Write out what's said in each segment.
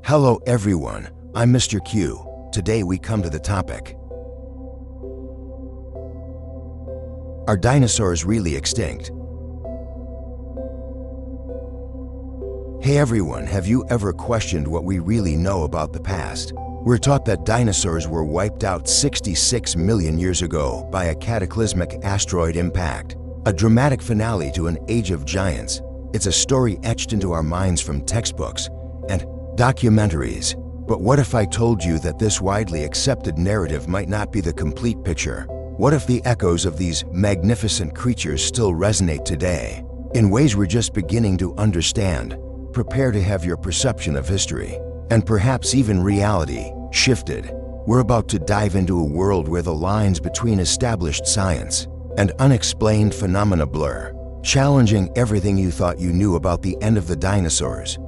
Hello everyone, I'm Mr.Q. Today we come to the topic. Are dinosaurs really extinct? Hey everyone, have you ever questioned what we really know about the past? We're taught that dinosaurs were wiped out 66 million years ago by a cataclysmic asteroid impact. A dramatic finale to an age of giants. It's a story etched into our minds from textbooks and documentaries. But what if I told you that this widely accepted narrative might not be the complete picture? What if the echoes of these magnificent creatures still resonate today? In ways we're just beginning to understand, prepare to have your perception of history, and perhaps even reality, shifted. We're about to dive into a world where the lines between established science and unexplained phenomena blur, challenging everything you thought you knew about the end of the dinosaurs.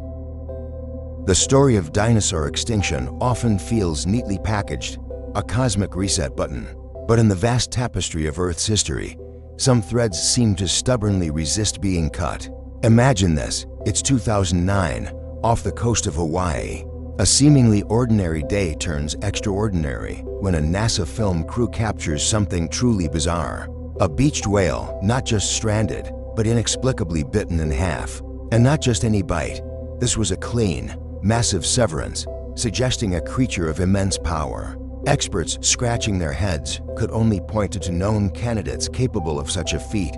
The story of dinosaur extinction often feels neatly packaged, a cosmic reset button. But in the vast tapestry of Earth's history, some threads seem to stubbornly resist being cut. Imagine this, it's 2009, off the coast of Hawaii. A seemingly ordinary day turns extraordinary when a NASA film crew captures something truly bizarre. A beached whale, not just stranded, but inexplicably bitten in half. And not just any bite, this was a clean, massive severance, suggesting a creature of immense power. Experts scratching their heads could only point to known candidates capable of such a feat: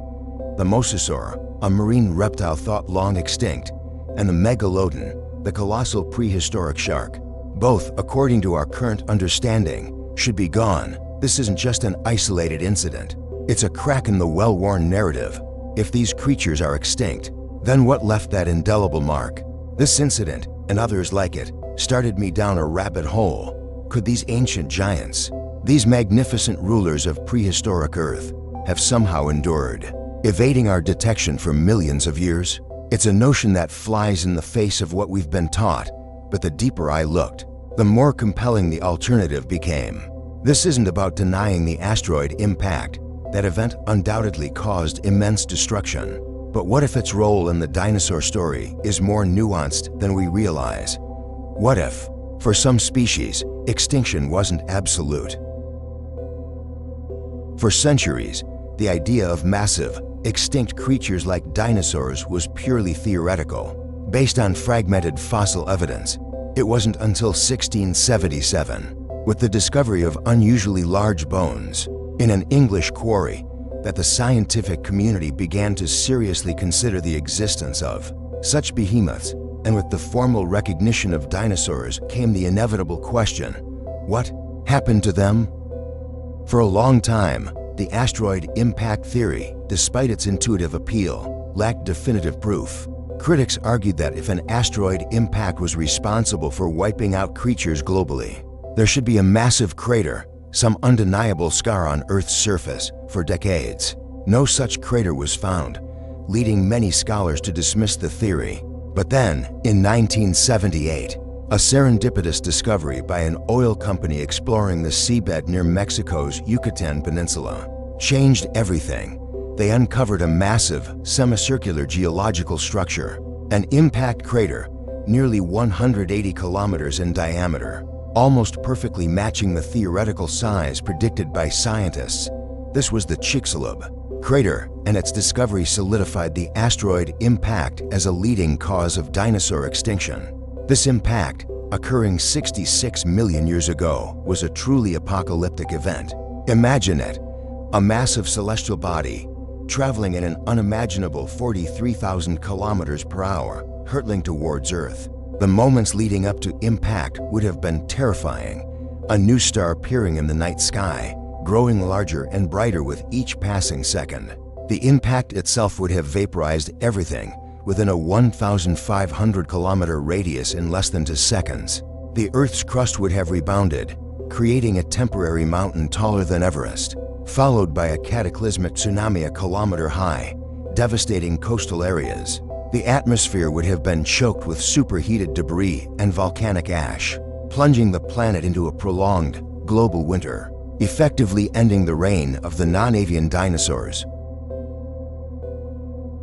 the mosasaur, a marine reptile thought long extinct, and the megalodon, the colossal prehistoric shark. Both, according to our current understanding, should be gone. This isn't just an isolated incident. It's a crack in the well-worn narrative. If these creatures are extinct, then what left that indelible mark? This incident, and others like it, started me down a rabbit hole. Could these ancient giants, these magnificent rulers of prehistoric Earth, have somehow endured, evading our detection for millions of years? It's a notion that flies in the face of what we've been taught, but the deeper I looked, the more compelling the alternative became. This isn't about denying the asteroid impact. That event undoubtedly caused immense destruction. But what if its role in the dinosaur story is more nuanced than we realize? What if, for some species, extinction wasn't absolute? For centuries, the idea of massive, extinct creatures like dinosaurs was purely theoretical, based on fragmented fossil evidence. It wasn't until 1677, with the discovery of unusually large bones in an English quarry, that the scientific community began to seriously consider the existence of such behemoths. And with the formal recognition of dinosaurs came the inevitable question: what happened to them? For a long time, the asteroid impact theory, despite its intuitive appeal, lacked definitive proof. Critics argued that if an asteroid impact was responsible for wiping out creatures globally, there should be a massive crater, some undeniable scar on Earth's surface. For decades, no such crater was found, leading many scholars to dismiss the theory. But then, in 1978, a serendipitous discovery by an oil company exploring the seabed near Mexico's Yucatan Peninsula changed everything. They uncovered a massive, semicircular geological structure, an impact crater nearly 180 kilometers in diameter, almost perfectly matching the theoretical size predicted by scientists. This was the Chicxulub crater, and its discovery solidified the asteroid impact as a leading cause of dinosaur extinction. This impact, occurring 66 million years ago, was a truly apocalyptic event. Imagine it, a massive celestial body, traveling at an unimaginable 43,000 kilometers per hour, hurtling towards Earth. The moments leading up to impact would have been terrifying. A new star appearing in the night sky, growing larger and brighter with each passing second. The impact itself would have vaporized everything within a 1,500 kilometer radius in less than 2 seconds. The Earth's crust would have rebounded, creating a temporary mountain taller than Everest, followed by a cataclysmic tsunami a kilometer high, devastating coastal areas. The atmosphere would have been choked with superheated debris and volcanic ash, plunging the planet into a prolonged, global winter, effectively ending the reign of the non-avian dinosaurs.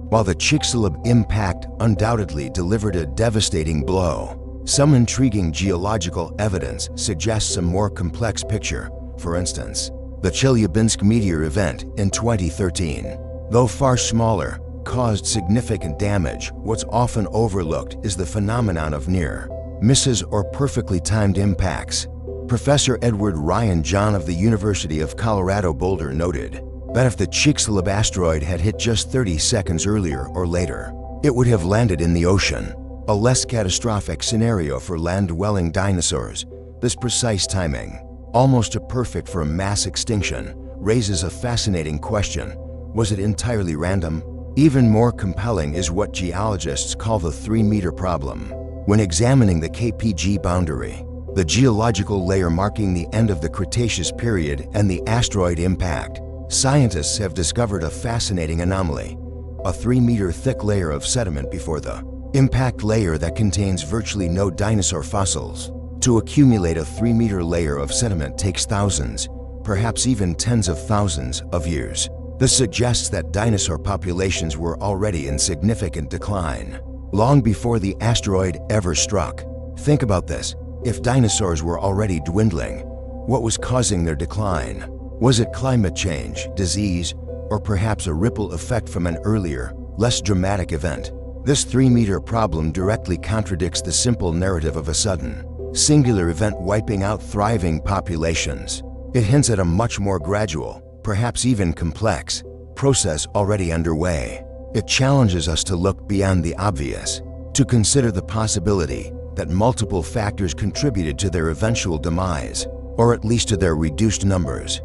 While the Chicxulub impact undoubtedly delivered a devastating blow, Some intriguing geological evidence suggests a more complex picture. For instance, the Chelyabinsk meteor event in 2013, though far smaller, caused significant damage. What's often overlooked is the phenomenon of near misses or perfectly timed impacts. Professor Edward Ryan John of the University of Colorado Boulder noted that if the Chicxulub asteroid had hit just 30 seconds earlier or later, it would have landed in the ocean, a less catastrophic scenario for land-dwelling dinosaurs. This precise timing, almost perfect for a mass extinction, raises a fascinating question. Was it entirely random? Even more compelling is what geologists call the 3-meter problem. When examining the KPG boundary, the geological layer marking the end of the Cretaceous period and the asteroid impact, scientists have discovered a fascinating anomaly, a 3-meter thick layer of sediment before the impact layer that contains virtually no dinosaur fossils. To accumulate a 3-meter layer of sediment takes thousands, perhaps even tens of thousands of years. This suggests that dinosaur populations were already in significant decline, long before the asteroid ever struck. Think about this. If dinosaurs were already dwindling, what was causing their decline? Was it climate change, disease, or perhaps a ripple effect from an earlier, less dramatic event? This 3-meter problem directly contradicts the simple narrative of a sudden, singular event wiping out thriving populations. It hints at a much more gradual, perhaps even complex, process already underway. It challenges us to look beyond the obvious, to consider the possibility that multiple factors contributed to their eventual demise, or at least to their reduced numbers.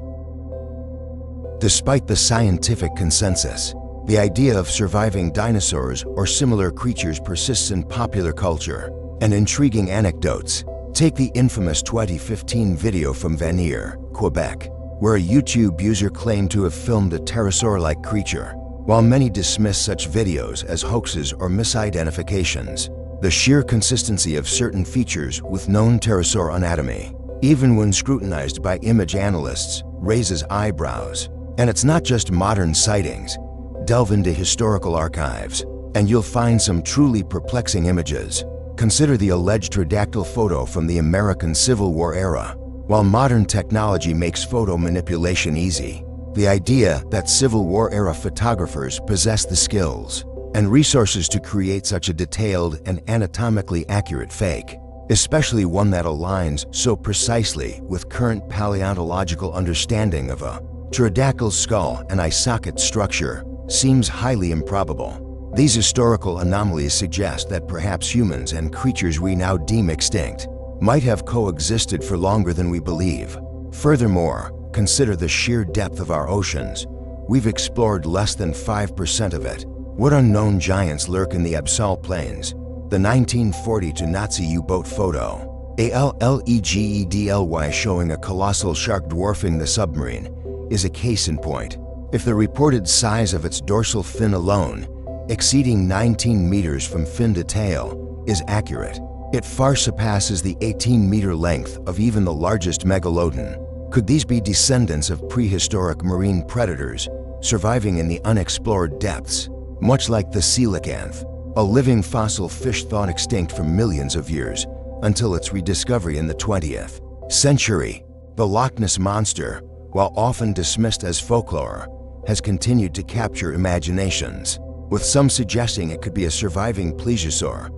Despite the scientific consensus, the idea of surviving dinosaurs or similar creatures persists in popular culture. And intriguing anecdotes. Take the infamous 2015 video from Vanier, Quebec, where a YouTube user claimed to have filmed a pterosaur-like creature. While many dismiss such videos as hoaxes or misidentifications, the sheer consistency of certain features with known pterosaur anatomy, even when scrutinized by image analysts, raises eyebrows. And it's not just modern sightings. Delve into historical archives, and you'll find some truly perplexing images. Consider the alleged pterodactyl photo from the American Civil War era. While modern technology makes photo manipulation easy, the idea that Civil War-era photographers possess the skills and resources to create such a detailed and anatomically accurate fake, especially one that aligns so precisely with current paleontological understanding of a pterodactyl's skull and eye socket structure, seems highly improbable. These historical anomalies suggest that perhaps humans and creatures we now deem extinct might have coexisted for longer than we believe. Furthermore, consider the sheer depth of our oceans. We've explored less than 5% of it. What unknown giants lurk in the abyssal plains? The 1942 Nazi U-boat photo, ALLEGEDLY, showing a colossal shark dwarfing the submarine, is a case in point. If the reported size of its dorsal fin alone, exceeding 19 meters from fin to tail, is accurate, it far surpasses the 18-meter length of even the largest megalodon. Could these be descendants of prehistoric marine predators surviving in the unexplored depths? Much like the coelacanth, a living fossil fish thought extinct for millions of years until its rediscovery in the 20th century, the Loch Ness Monster, while often dismissed as folklore, has continued to capture imaginations, with some suggesting it could be a surviving plesiosaur.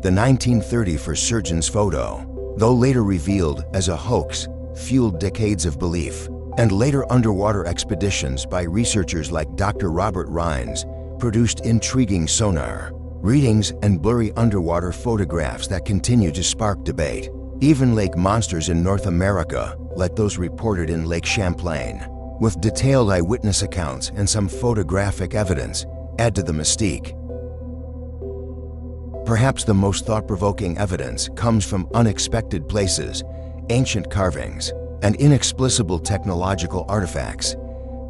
The 1930 Surgeon's photo, though later revealed as a hoax, fueled decades of belief, and later underwater expeditions by researchers like Dr. Robert Rines produced intriguing sonar readings and blurry underwater photographs that continue to spark debate. Even lake monsters in North America, like those reported in Lake Champlain, with detailed eyewitness accounts and some photographic evidence, add to the mystique. Perhaps the most thought-provoking evidence comes from unexpected places, ancient carvings, and inexplicable technological artifacts.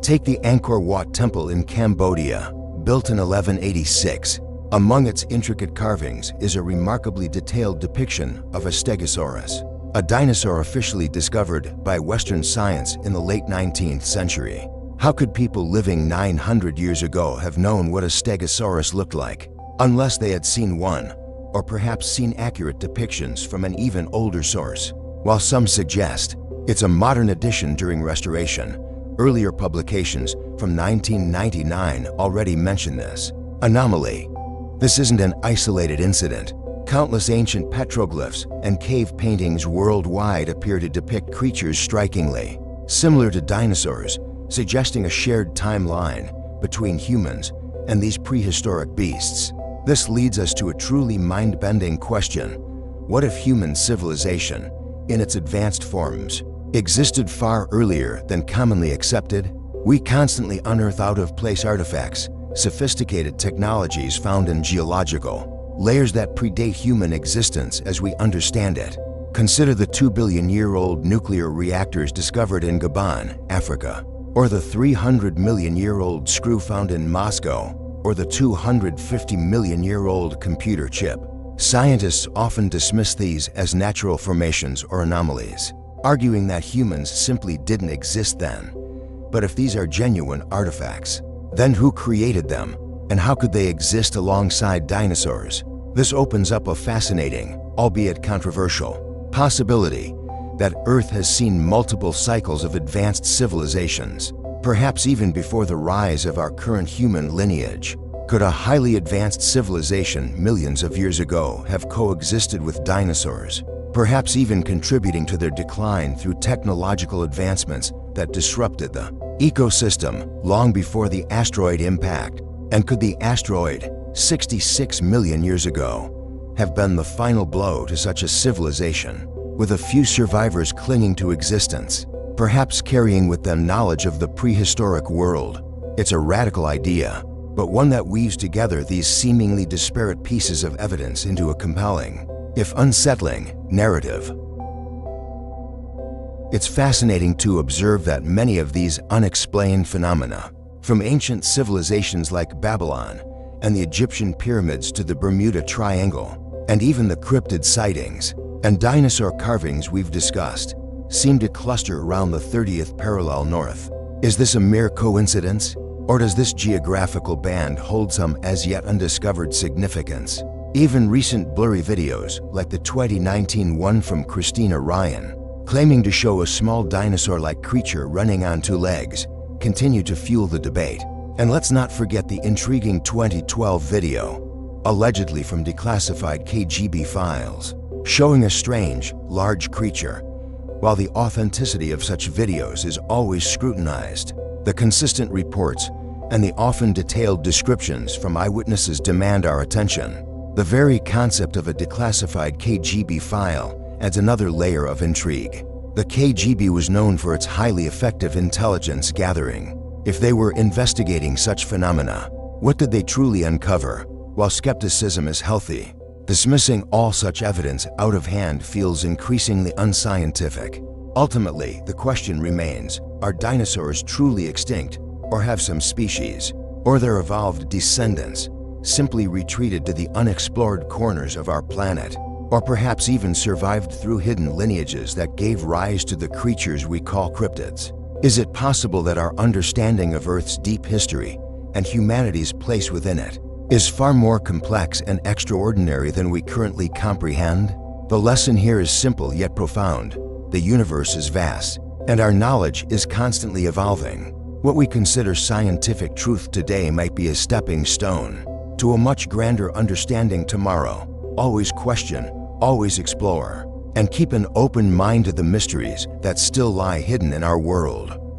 Take the Angkor Wat Temple in Cambodia, built in 1186. Among its intricate carvings is a remarkably detailed depiction of a Stegosaurus, a dinosaur officially discovered by Western science in the late 19th century. How could people living 900 years ago have known what a Stegosaurus looked like, unless they had seen one or perhaps seen accurate depictions from an even older source. While some suggest it's a modern addition during restoration, earlier publications from 1999 already mention this anomaly. This isn't an isolated incident. Countless ancient petroglyphs and cave paintings worldwide appear to depict creatures strikingly similar to dinosaurs, suggesting a shared timeline between humans and these prehistoric beasts. This leads us to a truly mind-bending question. What if human civilization, in its advanced forms, existed far earlier than commonly accepted? We constantly unearth out-of-place artifacts, sophisticated technologies found in geological layers that predate human existence as we understand it. Consider the 2-billion-year-old nuclear reactors discovered in Gabon, Africa, or the 300-million-year-old screw found in Moscow, or the 250-million-year-old computer chip. Scientists often dismiss these as natural formations or anomalies, arguing that humans simply didn't exist then. But if these are genuine artifacts, then who created them, and how could they exist alongside dinosaurs? This opens up a fascinating, albeit controversial, possibility that Earth has seen multiple cycles of advanced civilizations, perhaps even before the rise of our current human lineage. Could a highly advanced civilization millions of years ago have coexisted with dinosaurs, perhaps even contributing to their decline through technological advancements that disrupted the ecosystem long before the asteroid impact? And could the asteroid, 66 million years ago, have been the final blow to such a civilization, with a few survivors clinging to existence, perhaps carrying with them knowledge of the prehistoric world? It's a radical idea, but one that weaves together these seemingly disparate pieces of evidence into a compelling, if unsettling, narrative. It's fascinating to observe that many of these unexplained phenomena, from ancient civilizations like Babylon and the Egyptian pyramids to the Bermuda Triangle, and even the cryptid sightings and dinosaur carvings we've discussed, seem to cluster around the 30th parallel north. Is this a mere coincidence, or does this geographical band hold some as yet undiscovered significance? Even recent blurry videos, like the 2019 one from Christina Ryan, claiming to show a small dinosaur-like creature running on two legs, continue to fuel the debate. And let's not forget the intriguing 2012 video, allegedly from declassified KGB files, showing a strange, large creature. While the authenticity of such videos is always scrutinized, the consistent reports and the often detailed descriptions from eyewitnesses demand our attention. The very concept of a declassified KGB file adds another layer of intrigue. The KGB was known for its highly effective intelligence gathering. If they were investigating such phenomena, what did they truly uncover? While skepticism is healthy, dismissing all such evidence out of hand feels increasingly unscientific. Ultimately, the question remains, are dinosaurs truly extinct, or have some species, or their evolved descendants, simply retreated to the unexplored corners of our planet, or perhaps even survived through hidden lineages that gave rise to the creatures we call cryptids? Is it possible that our understanding of Earth's deep history and humanity's place within it is far more complex and extraordinary than we currently comprehend? The lesson here is simple yet profound. The universe is vast, and our knowledge is constantly evolving. What we consider scientific truth today might be a stepping stone to a much grander understanding tomorrow. Always question, always explore, and keep an open mind to the mysteries that still lie hidden in our world.